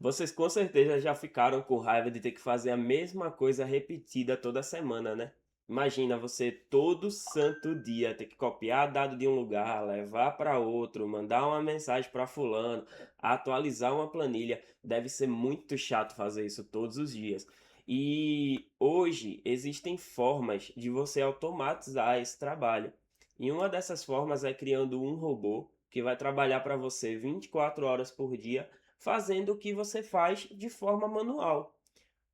Vocês com certeza já ficaram com raiva de ter que fazer a mesma coisa repetida toda semana, né? Imagina você todo santo dia ter que copiar dado de um lugar, levar para outro, mandar uma mensagem para fulano, atualizar uma planilha. Deve ser muito chato fazer isso todos os dias. E hoje existem formas de você automatizar esse trabalho. E uma dessas formas é criando um robô que vai trabalhar para você 24 horas por dia fazendo o que você faz de forma manual.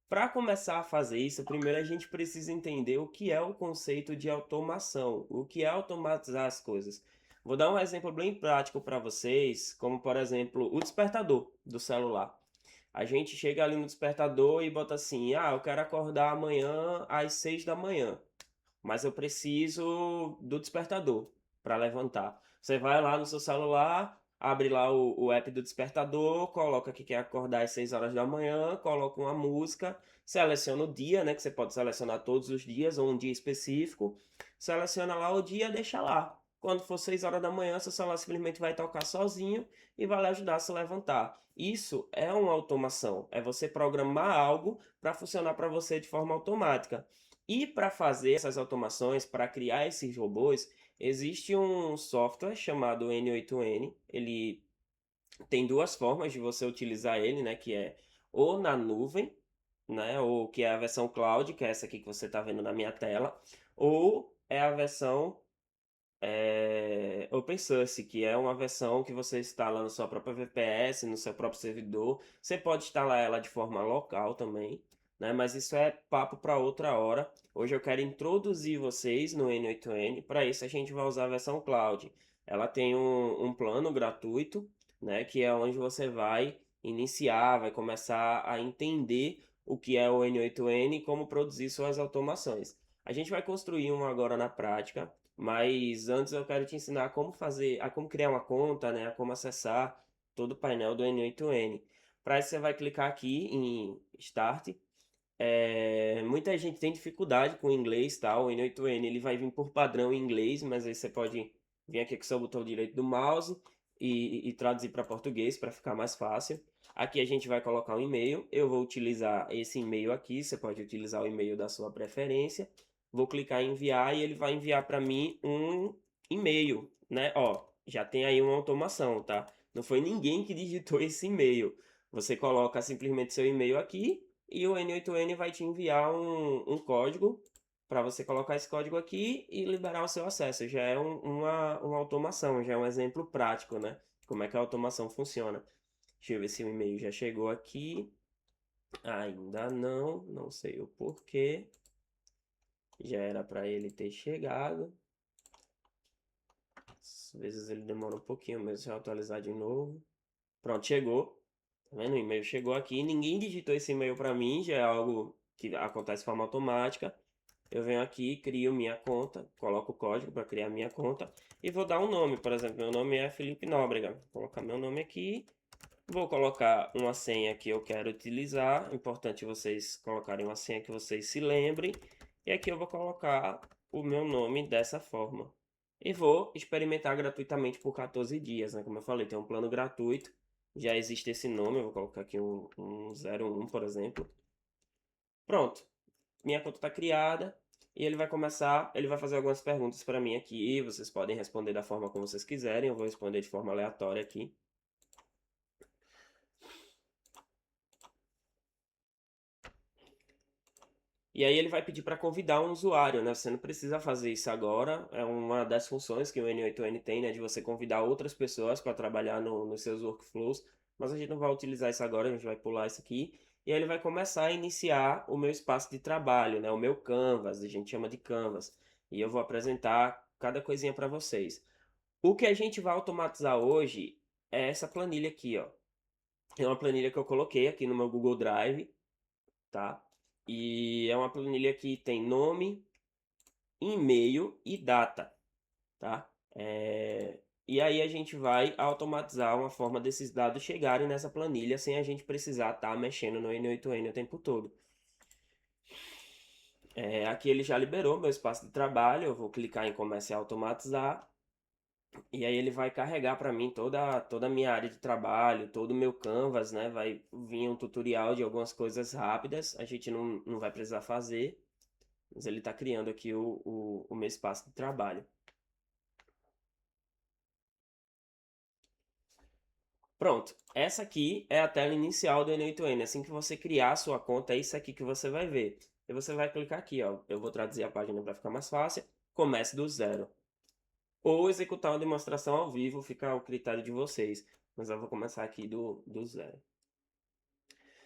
Para começar a fazer isso, primeiro a gente precisa entender o que é o conceito de automação, o que é automatizar as coisas. Vou dar um exemplo bem prático para vocês, como por exemplo o despertador do celular. A gente chega ali no despertador e bota assim: ah, eu quero acordar amanhã às 6 da manhã, mas eu preciso do despertador para levantar. Você vai lá no seu celular, abre lá o app do despertador, coloca que quer acordar às 6 horas da manhã, coloca uma música, seleciona o dia, né, que você pode selecionar todos os dias ou um dia específico, seleciona lá o dia, deixa lá. Quando for 6 horas da manhã, seu celular simplesmente vai tocar sozinho e vai lhe ajudar a se levantar. Isso é uma automação, é você programar algo para funcionar para você de forma automática. E para fazer essas automações, para criar esses robôs, existe um software chamado N8N. Ele tem duas formas de você utilizar ele, né? Que é ou na nuvem, né? Ou que é a versão cloud, que é essa aqui que você está vendo na minha tela, ou é a versão open source, que é uma versão que você instala no seu próprio VPS, no seu próprio servidor. Você pode instalar ela de forma local também, né? Mas isso é papo para outra hora. Hoje eu quero introduzir vocês no N8N. Para isso a gente vai usar a versão cloud. Ela tem um plano gratuito, né? Que é onde você vai iniciar, vai começar a entender o que é o N8N e como produzir suas automações. A gente vai construir uma agora na prática. Mas antes eu quero te ensinar como fazer, a como criar uma conta, né, a como acessar todo o painel do N8N. Para isso você vai clicar aqui em Start. Muita gente tem dificuldade com o inglês, tá? O N8N ele vai vir por padrão em inglês, mas aí você pode vir aqui com o seu botão direito do mouse e traduzir para português para ficar mais fácil. Aqui a gente vai colocar um e-mail. Eu vou utilizar esse e-mail aqui. Você pode utilizar o e-mail da sua preferência. Vou clicar em enviar e ele vai enviar para mim um e-mail, né? Ó, já tem aí uma automação, tá? Não foi ninguém que digitou esse e-mail. Você coloca simplesmente seu e-mail aqui e o N8N vai te enviar um código para você colocar esse código aqui e liberar o seu acesso. Já é uma automação, já é um exemplo prático, né? Como é que a automação funciona. Deixa eu ver se o e-mail já chegou aqui. Ainda não, não sei o porquê. Já era para ele ter chegado. Às vezes ele demora um pouquinho mesmo, se eu atualizar de novo. Pronto, chegou. Tá vendo? O e-mail chegou aqui. Ninguém digitou esse e-mail para mim, já é algo que acontece de forma automática. Eu venho aqui, crio minha conta, coloco o código para criar minha conta e vou dar um nome. Por exemplo, meu nome é Felipe Nóbrega. Vou colocar meu nome aqui. Vou colocar uma senha que eu quero utilizar. Importante vocês colocarem uma senha que vocês se lembrem. E aqui eu vou colocar o meu nome dessa forma. E vou experimentar gratuitamente por 14 dias, né? Como eu falei, tem um plano gratuito. Já existe esse nome, eu vou colocar aqui um 01, por exemplo. Pronto, minha conta está criada e ele vai começar, ele vai fazer algumas perguntas para mim aqui. Vocês podem responder da forma como vocês quiserem, eu vou responder de forma aleatória aqui. E aí ele vai pedir para convidar um usuário, né? Você não precisa fazer isso agora. É uma das funções que o N8N tem, né? De você convidar outras pessoas para trabalhar nos seus workflows. Mas a gente não vai utilizar isso agora, a gente vai pular isso aqui. E aí ele vai começar a iniciar o meu espaço de trabalho, né? O meu Canvas, a gente chama de Canvas. E eu vou apresentar cada coisinha para vocês. O que a gente vai automatizar hoje é essa planilha aqui, ó. É uma planilha que eu coloquei aqui no meu Google Drive, tá? E é uma planilha que tem nome, e-mail e data, tá? E aí a gente vai automatizar uma forma desses dados chegarem nessa planilha sem a gente precisar estar mexendo no N8N o tempo todo. Aqui ele já liberou meu espaço de trabalho, eu vou clicar em começar a automatizar. E aí ele vai carregar para mim toda a minha área de trabalho, todo o meu Canvas, né? Vai vir um tutorial de algumas coisas rápidas, a gente não vai precisar fazer, mas ele está criando aqui o meu espaço de trabalho. Pronto, essa aqui é a tela inicial do N8N. Assim que você criar a sua conta, é isso aqui que você vai ver. E você vai clicar aqui, ó. Eu vou traduzir a página para ficar mais fácil. Comece do zero. Ou executar uma demonstração ao vivo, fica ao critério de vocês. Mas eu vou começar aqui do zero.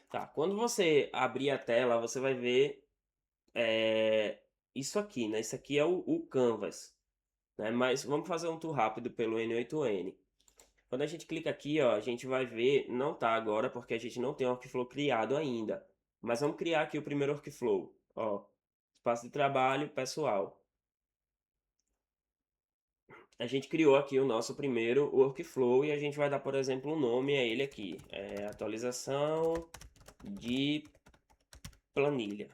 Tá, quando você abrir a tela, você vai ver isso aqui, né? Isso aqui é o Canvas, né? Mas vamos fazer um tour rápido pelo N8N. Quando a gente clica aqui, ó, a gente vai ver, não tá agora porque a gente não tem o workflow criado ainda. Mas vamos criar aqui o primeiro workflow, ó, espaço de trabalho pessoal. A gente criou aqui o nosso primeiro workflow e a gente vai dar, por exemplo, um nome a ele aqui, atualização de planilha.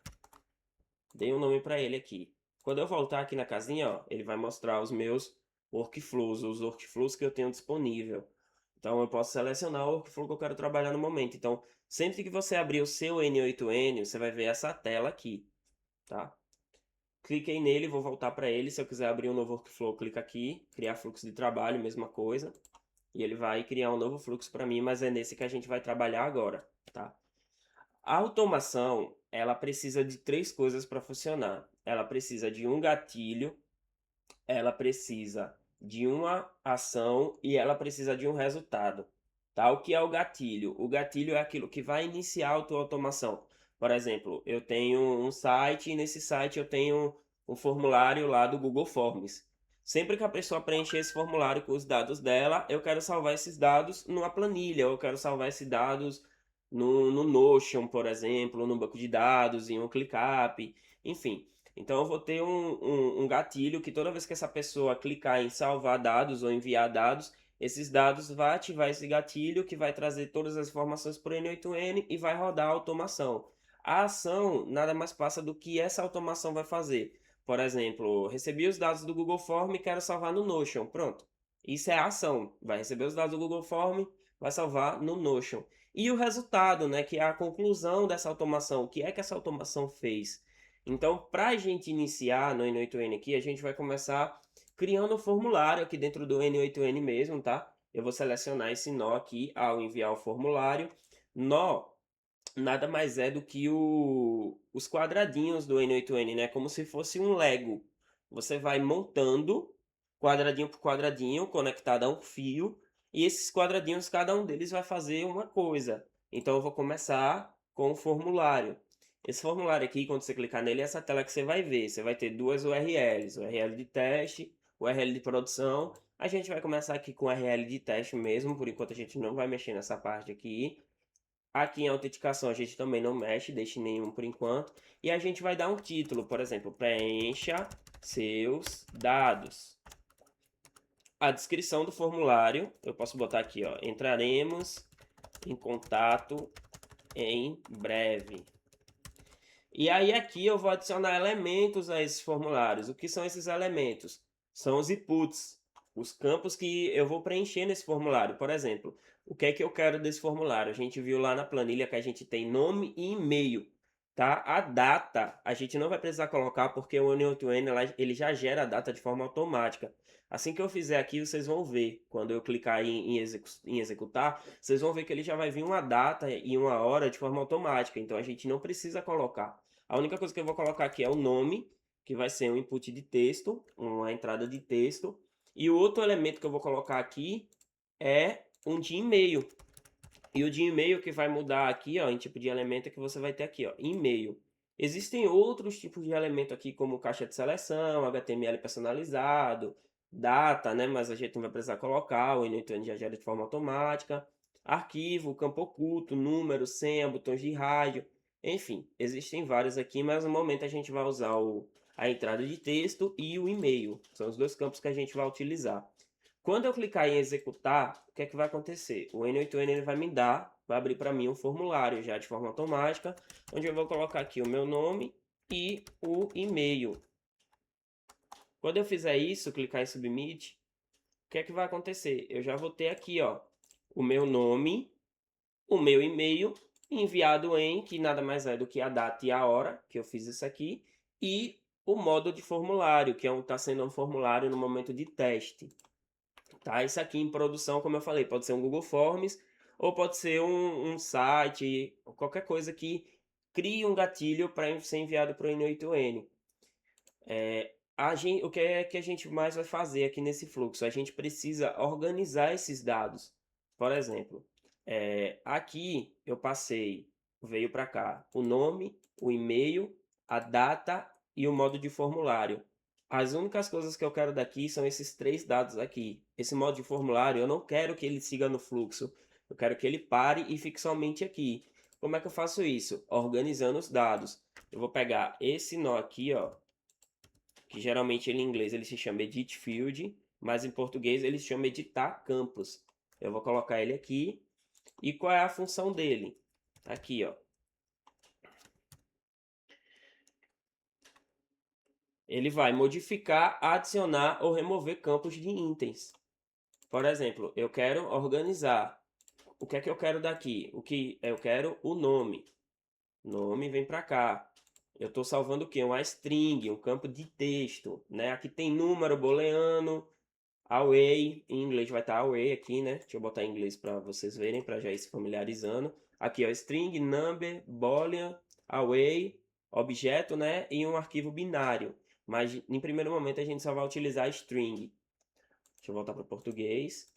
Dei um nome para ele aqui. Quando eu voltar aqui na casinha, ó, ele vai mostrar os meus workflows, os workflows que eu tenho disponível. Então eu posso selecionar o workflow que eu quero trabalhar no momento. Então, sempre que você abrir o seu N8N, você vai ver essa tela aqui, tá? Cliquei nele, vou voltar para ele. Se eu quiser abrir um novo workflow, clica aqui, criar fluxo de trabalho, mesma coisa. E ele vai criar um novo fluxo para mim, mas é nesse que a gente vai trabalhar agora, tá? A automação, ela precisa de três coisas para funcionar. Ela precisa de um gatilho, ela precisa de uma ação e ela precisa de um resultado. Tá? O que é o gatilho? O gatilho é aquilo que vai iniciar a tua automação. Por exemplo, eu tenho um site e nesse site eu tenho um formulário lá do Google Forms. Sempre que a pessoa preencher esse formulário com os dados dela, eu quero salvar esses dados numa planilha, eu quero salvar esses dados no Notion, por exemplo, no banco de dados, em um ClickUp, enfim. Então eu vou ter um gatilho que toda vez que essa pessoa clicar em salvar dados ou enviar dados, esses dados vai ativar esse gatilho que vai trazer todas as informações para o N8N e vai rodar a automação. A ação nada mais passa do que essa automação vai fazer. Por exemplo, recebi os dados do Google Form e quero salvar no Notion. Pronto. Isso é a ação. Vai receber os dados do Google Form, vai salvar no Notion. E o resultado, né, que é a conclusão dessa automação. O que é que essa automação fez? Então, para a gente iniciar no N8N aqui, a gente vai começar criando um formulário aqui dentro do N8N mesmo, tá? Eu vou selecionar esse nó aqui ao enviar o formulário. Nó nada mais é do que os quadradinhos do N8N, né? Como se fosse um Lego. Você vai montando quadradinho por quadradinho, conectado a um fio, e esses quadradinhos, cada um deles vai fazer uma coisa. Então eu vou começar com o formulário. Esse formulário aqui, quando você clicar nele, é essa tela que você vai ver. Você vai ter duas URLs, URL de teste, URL de produção. A gente vai começar aqui com URL de teste mesmo, por enquanto a gente não vai mexer nessa parte aqui. Aqui em autenticação a gente também não mexe, deixe nenhum por enquanto. E a gente vai dar um título, por exemplo, preencha seus dados. A descrição do formulário, eu posso botar aqui, ó, entraremos em contato em breve. E aí aqui eu vou adicionar elementos a esses formulários. O que são esses elementos? São os inputs, os campos que eu vou preencher nesse formulário. Por exemplo, o que é que eu quero desse formulário? A gente viu lá na planilha que a gente tem nome e e-mail, tá? A data a gente não vai precisar colocar porque o N8N ele já gera a data de forma automática. Assim que eu fizer aqui, vocês vão ver. Quando eu clicar em executar, vocês vão ver que ele já vai vir uma data e uma hora de forma automática. Então a gente não precisa colocar. A única coisa que eu vou colocar aqui é o nome, que vai ser um input de texto, uma entrada de texto. E o outro elemento que eu vou colocar aqui é um de e-mail. E o de e-mail que vai mudar aqui, ó, em tipo de elemento é que você vai ter aqui, ó, e-mail. Existem outros tipos de elemento aqui, como caixa de seleção, HTML personalizado, data, né, mas a gente não vai precisar colocar, o N8N já gera de forma automática, arquivo, campo oculto, número, senha, botões de rádio, enfim, existem vários aqui, mas no momento a gente vai usar a entrada de texto e o e-mail, são os dois campos que a gente vai utilizar. Quando eu clicar em executar, o que é que vai acontecer? O N8N ele vai abrir para mim um formulário já de forma automática, onde eu vou colocar aqui o meu nome e o e-mail. Quando eu fizer isso, clicar em Submit, que é que vai acontecer? Eu já vou ter aqui, ó, o meu nome, o meu e-mail, enviado em, que nada mais é do que a data e a hora que eu fiz isso aqui, e o modo de formulário, que está sendo um formulário no momento de teste. Tá? Isso aqui em produção, como eu falei, pode ser um Google Forms ou pode ser um site, qualquer coisa que crie um gatilho para ser enviado para o N8N. O que é que a gente mais vai fazer aqui nesse fluxo? A gente precisa organizar esses dados. Por exemplo, aqui eu passei, veio para cá, o nome, o e-mail, a data e o modo de formulário. As únicas coisas que eu quero daqui são esses três dados aqui. Esse modo de formulário, eu não quero que ele siga no fluxo. Eu quero que ele pare e fique somente aqui. Como é que eu faço isso? Organizando os dados. Eu vou pegar esse nó aqui, ó, que geralmente em inglês ele se chama Edit Field, mas em português ele se chama Editar Campos. Eu vou colocar ele aqui. E qual é a função dele? Aqui, ó. Ele vai modificar, adicionar ou remover campos de itens. Por exemplo, eu quero organizar. O que é que eu quero daqui? Eu quero o nome. Nome vem para cá. Eu estou salvando o quê? Uma string, um campo de texto, né? Aqui tem número booleano, away, em inglês vai estar away aqui, né? Deixa eu botar em inglês para vocês verem, para já ir se familiarizando. Aqui, ó, string, number, boolean, away, objeto, né? E um arquivo binário. Mas em primeiro momento a gente só vai utilizar string. Deixa eu voltar para o português.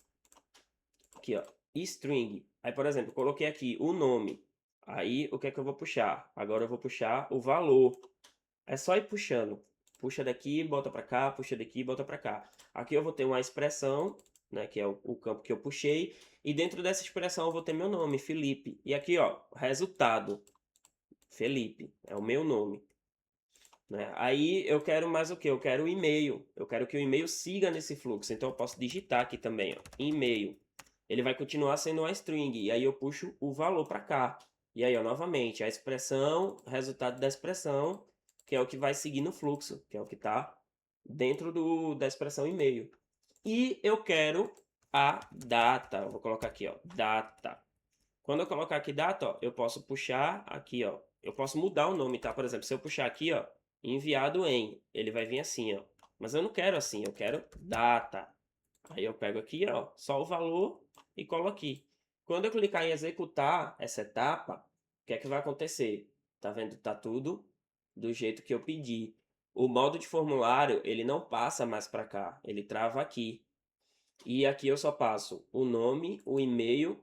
Aqui, ó, string. Aí, por exemplo, coloquei aqui o nome. Aí, o que é que eu vou puxar? Agora eu vou puxar o valor. É só ir puxando. Puxa daqui, bota para cá, puxa daqui, bota para cá. Aqui eu vou ter uma expressão, né, que é o campo que eu puxei, e dentro dessa expressão eu vou ter meu nome, Felipe. E aqui, ó, resultado, Felipe, é o meu nome, né? Aí eu quero mais o quê? Eu quero o e-mail. Eu quero que o e-mail siga nesse fluxo. Então eu posso digitar aqui também, ó, e-mail. Ele vai continuar sendo uma string, e aí eu puxo o valor para cá. E aí, ó, novamente, a expressão, resultado da expressão, que é o que vai seguir no fluxo, que é o que está dentro da expressão e-mail. E eu quero a data. Eu vou colocar aqui, ó, data. Quando eu colocar aqui data, ó, eu posso puxar aqui, ó. Eu posso mudar o nome, tá? Por exemplo, se eu puxar aqui, ó, enviado em, ele vai vir assim, ó. Mas eu não quero assim, eu quero data. Aí eu pego aqui, ó, só o valor e colo aqui. Quando eu clicar em executar essa etapa, o que é que vai acontecer? Tá vendo? Tá tudo do jeito que eu pedi. O modo de formulário, ele não passa mais para cá, ele trava aqui. E aqui eu só passo o nome, o e-mail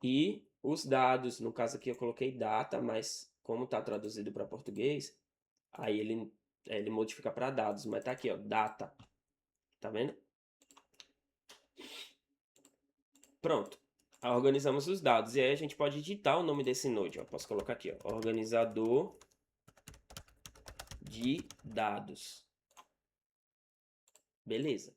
e os dados. No caso aqui eu coloquei data, mas como está traduzido para português, aí ele modifica para dados. Mas tá aqui, ó, data. Tá vendo? Pronto. Organizamos os dados. E aí a gente pode editar o nome desse node. Ó. Posso colocar aqui, ó, organizador de dados. Beleza.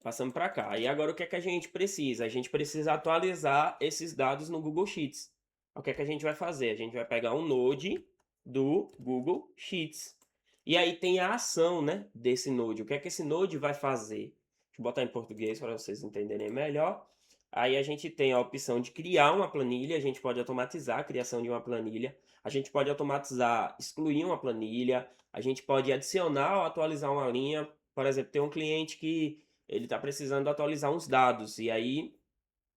Passamos para cá. E agora o que é que a gente precisa? A gente precisa atualizar esses dados no Google Sheets. O que é que a gente vai fazer? A gente vai pegar um node do Google Sheets. E aí tem a ação, né, desse node. O que é que esse node vai fazer? Deixa eu botar em português para vocês entenderem melhor. Aí a gente tem a opção de criar uma planilha. A gente pode automatizar a criação de uma planilha. A gente pode automatizar, excluir uma planilha. A gente pode adicionar ou atualizar uma linha. Por exemplo, tem um cliente que ele está precisando atualizar uns dados, e aí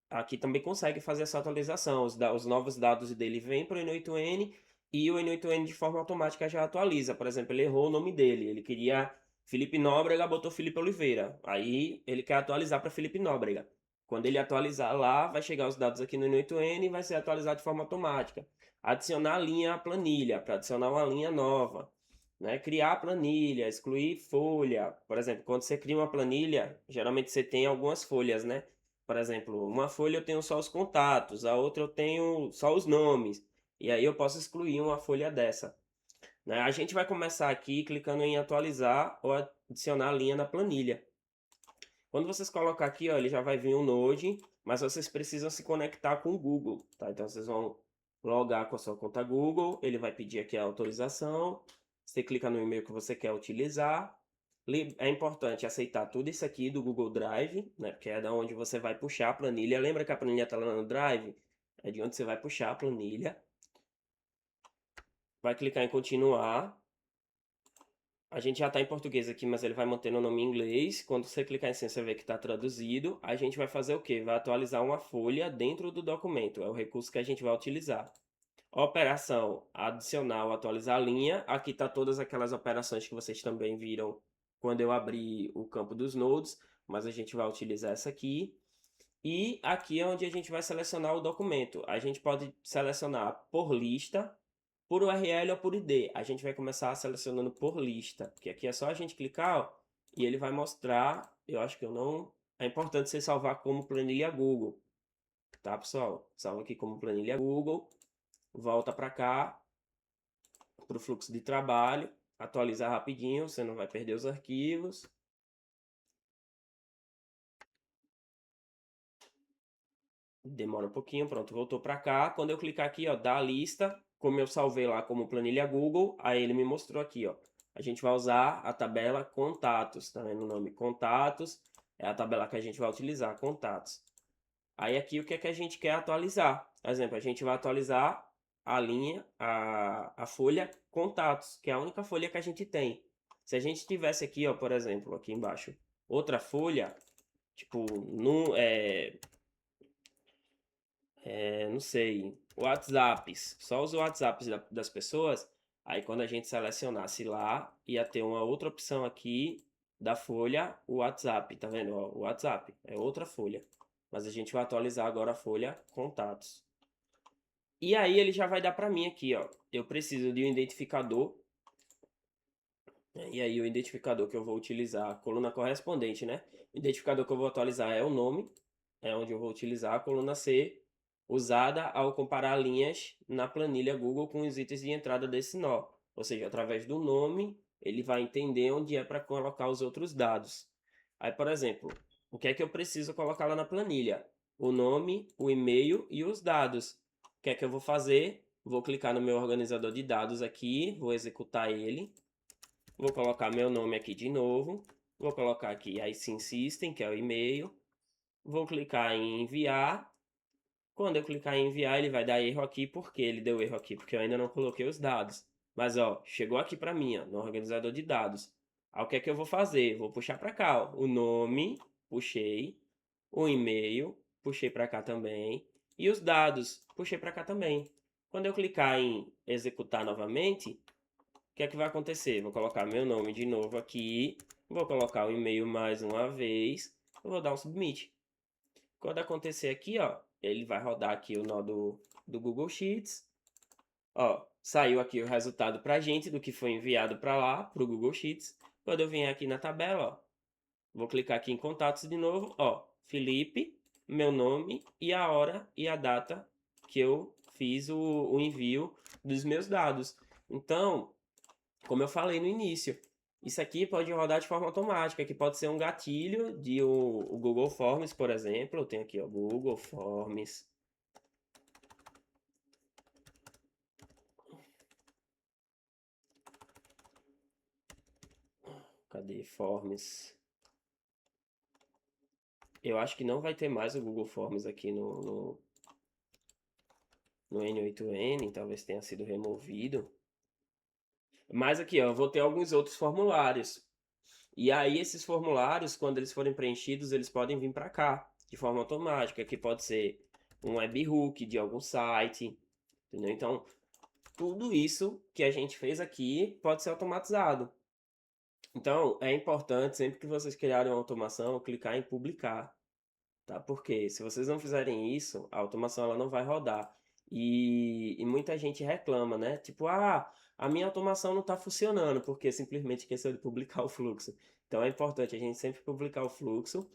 aqui também consegue fazer essa atualização. Os novos dados dele vêm para o N8N e o N8N de forma automática já atualiza. Por exemplo, ele errou o nome dele, ele queria Felipe Nóbrega, botou Felipe Oliveira. Aí ele quer atualizar para Felipe Nóbrega. Quando ele atualizar lá, vai chegar os dados aqui no N8N e vai ser atualizado de forma automática. Adicionar linha à planilha, para adicionar uma linha nova. Né? Criar planilha, excluir folha. Por exemplo, quando você cria uma planilha, geralmente você tem algumas folhas, né? Por exemplo, uma folha eu tenho só os contatos, a outra eu tenho só os nomes. E aí eu posso excluir uma folha dessa. Né? A gente vai começar aqui clicando em atualizar ou adicionar a linha na planilha. Quando vocês colocar aqui, ó, ele já vai vir um Node, mas vocês precisam se conectar com o Google, tá? Então vocês vão logar com a sua conta Google, ele vai pedir aqui a autorização, você clica no e-mail que você quer utilizar, É importante aceitar tudo isso aqui do Google Drive, né? Porque é da onde você vai puxar a planilha. Lembra que a planilha está lá no Drive? É de onde você vai puxar a planilha. Vai clicar em continuar. A gente já está em português aqui, mas ele vai manter o nome em inglês. Quando você clicar em cima, você vê que está traduzido. A gente vai fazer o quê? Vai atualizar uma folha dentro do documento. É o recurso que a gente vai utilizar. Operação adicional, atualizar a linha. Aqui está todas aquelas operações que vocês também viram quando eu abri o campo dos nodes, mas a gente vai utilizar essa aqui. E aqui é onde a gente vai selecionar o documento. A gente pode selecionar por lista, por URL ou por ID. A gente vai começar selecionando por lista, porque aqui é só a gente clicar, ó, e ele vai mostrar. Eu acho que eu não. É importante você salvar como planilha Google, tá, pessoal? Salva aqui como planilha Google, volta para cá, para o fluxo de trabalho, atualizar rapidinho, você não vai perder os arquivos. Demora um pouquinho, pronto, voltou para cá. Quando eu clicar aqui, ó, da lista, como eu salvei lá como planilha Google, aí ele me mostrou aqui, ó. A gente vai usar a tabela contatos, tá vendo o nome? Contatos é a tabela que a gente vai utilizar, contatos. Aí aqui o que é que a gente quer atualizar? Por exemplo, a gente vai atualizar a linha, a folha contatos, que é a única folha que a gente tem. Se a gente tivesse aqui, ó, por exemplo, aqui embaixo, outra folha, tipo, no, não sei, WhatsApps, só os WhatsApps das pessoas, aí quando a gente selecionasse lá, ia ter uma outra opção aqui da folha, o WhatsApp, tá vendo? Ó, o WhatsApp é outra folha, mas a gente vai atualizar agora a folha contatos. E aí ele já vai dar para mim aqui, ó, eu preciso de um identificador, e aí o identificador que eu vou utilizar, a coluna correspondente, né? O identificador que eu vou atualizar é o nome, é onde eu vou utilizar a coluna C, usada ao comparar linhas na planilha Google com os itens de entrada desse nó. Ou seja, através do nome, ele vai entender onde é para colocar os outros dados. Aí, por exemplo, o que é que eu preciso colocar lá na planilha? O nome, o e-mail e os dados. O que é que eu vou fazer? Vou clicar no meu organizador de dados aqui, vou executar ele. Vou colocar meu nome aqui de novo. Vou colocar aqui iSIM System, que é o e-mail. Vou clicar em enviar. Quando eu clicar em enviar, ele vai dar erro aqui. Por que ele deu erro aqui? Porque eu ainda não coloquei os dados. Mas, ó, chegou aqui para mim, ó, no organizador de dados. Aí, o que é que eu vou fazer? Vou puxar para cá, ó, o nome, puxei. O e-mail, puxei para cá também. E os dados, puxei para cá também. Quando eu clicar em executar novamente, o que é que vai acontecer? Vou colocar meu nome de novo aqui. Vou colocar o e-mail mais uma vez. Vou dar um submit. Quando acontecer aqui, ó, ele vai rodar aqui o nó do Google Sheets. Ó, saiu aqui o resultado pra gente do que foi enviado para lá, pro Google Sheets. Quando eu vier aqui na tabela, ó, vou clicar aqui em contatos de novo, ó, Felipe, meu nome e a hora e a data que eu fiz o envio dos meus dados. Então, como eu falei no início, isso aqui pode rodar de forma automática, que pode ser um gatilho de o Google Forms, por exemplo. Eu tenho aqui o Google Forms. Cadê Forms? Eu acho que não vai ter mais o Google Forms aqui no N8N, talvez tenha sido removido. Mas aqui, ó, eu vou ter alguns outros formulários. E aí, esses formulários, quando eles forem preenchidos, eles podem vir para cá, de forma automática, que pode ser um webhook de algum site, entendeu? Então, tudo isso que a gente fez aqui pode ser automatizado. Então, é importante, sempre que vocês criarem uma automação, clicar em publicar, tá? Porque se vocês não fizerem isso, a automação ela não vai rodar. E muita gente reclama, né? Tipo, a minha automação não está funcionando porque simplesmente esqueceu de publicar o fluxo. Então é importante a gente sempre publicar o fluxo.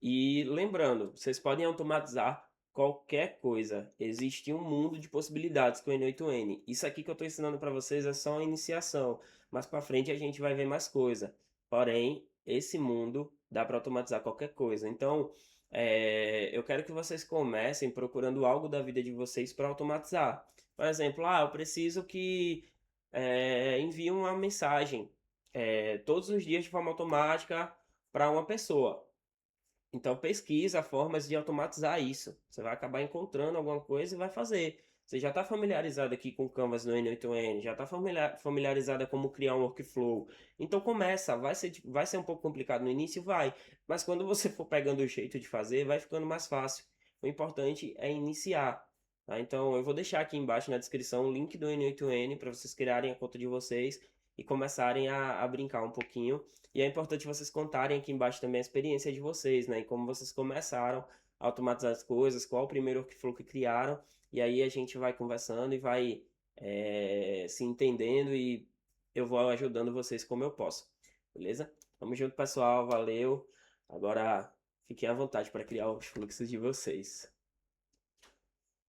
E lembrando, vocês podem automatizar qualquer coisa. Existe um mundo de possibilidades com o N8N. Isso aqui que eu estou ensinando para vocês é só a iniciação. Mais para frente a gente vai ver mais coisa. Porém, esse mundo dá para automatizar qualquer coisa. Então, eu quero que vocês comecem procurando algo da vida de vocês para automatizar. Por exemplo, eu preciso que envie uma mensagem. todos os dias de forma automática para uma pessoa. Então pesquisa formas de automatizar isso. Você vai acabar encontrando alguma coisa e vai fazer. Você já está familiarizado aqui com Canvas no N8N, já está familiarizada como criar um workflow. Então começa, vai ser um pouco complicado no início, vai. Mas quando você for pegando o jeito de fazer, vai ficando mais fácil. O importante é iniciar. Tá? Então eu vou deixar aqui embaixo na descrição o link do N8N para vocês criarem a conta de vocês e começarem a brincar um pouquinho. E é importante vocês contarem aqui embaixo também a experiência de vocês, né? E como vocês começaram a automatizar as coisas, qual o primeiro workflow que criaram. E aí a gente vai conversando e vai se entendendo e eu vou ajudando vocês como eu posso. Beleza? Tamo junto, pessoal. Valeu. Agora fiquem à vontade para criar os fluxos de vocês.